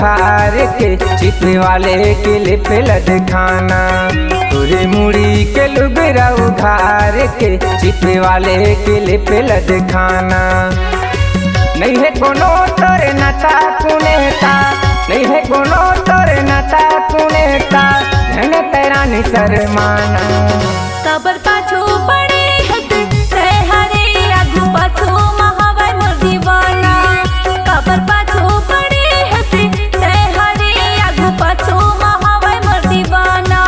उघार के चिपे वाले के लिप लदखाना। तोरे मुड़ी के लुगरा उघार के चिपे वाले के लिप लदखाना। नहीं है कोनो तोरे नाता कुनेता, नहीं है कोनो तोरे नाता कुनेता, धन तेरा नि शर्माना। कबर पाछू पड़े हंस ते हरे आगू पाछू महावै मोर दीवाना। कबर पाछू पड़े हंस ते हरे आगू पाछू महावै मोर दीवाना।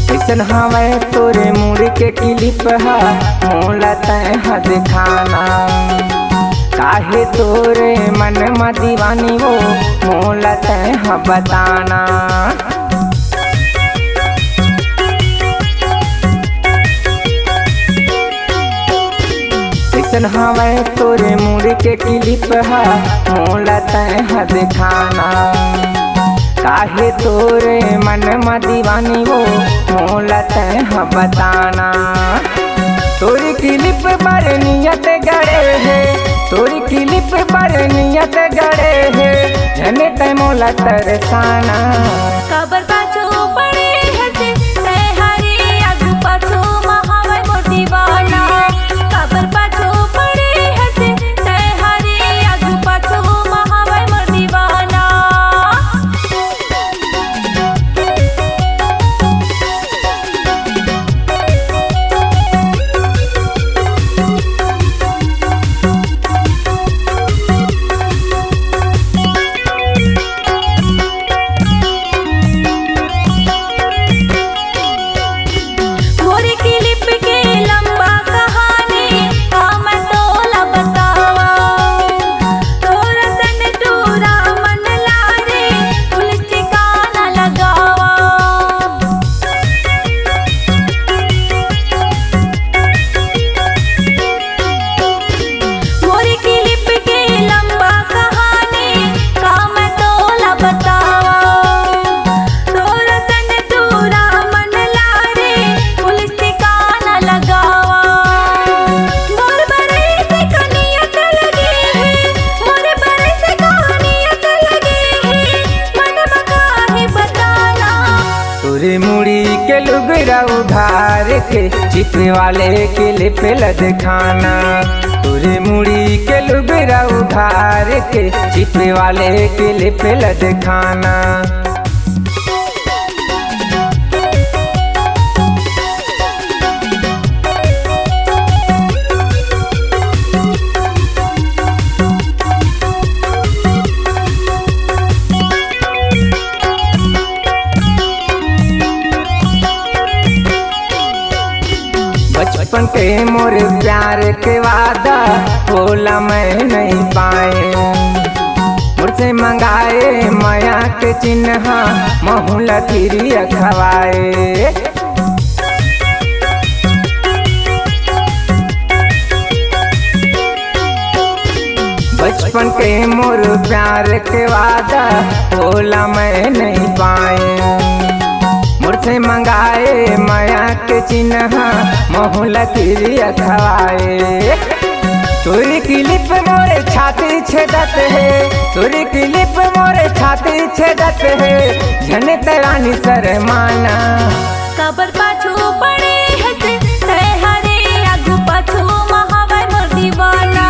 कैसन हवे तोरे मुड़ के क्लिप हा मोला तह दिखाना। काहे तोरे मन में दीवानी वो मोला तह बताना। कैसन हवे तोरे मुड़ के क्लिप हा मोला तह दिखाना। काहे तोरे मन में दीवानी वो मोला तह बताना। तोरी क्लिप पर नियत गड़े है, तोरी क्लिप पर नियत गड़े है, जने तय मोला तरसाना। कबर पाछू पड़े हंस ते हरे आगू पाछू महावै मोर दीवाना। कबर पाछू पड़े हंस ते हरे आगू पाछू महावै मोर दीवाना। तोरे मुड़ी के लुगरा उघार के चिपे वाले के लिप लदखाना। तोरे मुड़ी के लुगरा उघार के चिपे वाले के लिप लदखाना। बचपन के मोर प्यार के वादा भोला मैं नहीं पाए। मुझसे मंगाए माया के चिन्ह महुला खीरी खवाए। बचपन के मोर प्यार के वादा भोला मैं नहीं पाए। मुझसे मंगाए माया के चिन्ह महुला खीरी खवाए। तोरी क्लिप मोरे छाती छेदत है, तोरी क्लिप मोरे छाती छेदत है, जने तेरा नि शर्माना। कबर पाछू पड़े हंस ते हरे आगू पाछू महावै मोर दीवाना।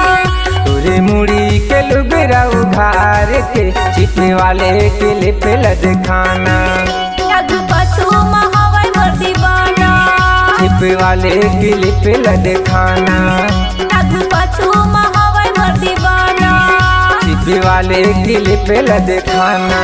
तोरे मुड़ी के लुगरा उघार के चिपे वाले के लिप लदखाना। आगू पाछू महावै मोर दीवाना। चिपे वाले के लिप लदखाना। आगू पाछू महावै मोर दीवाना। चिपे वाले के लिप लदखाना।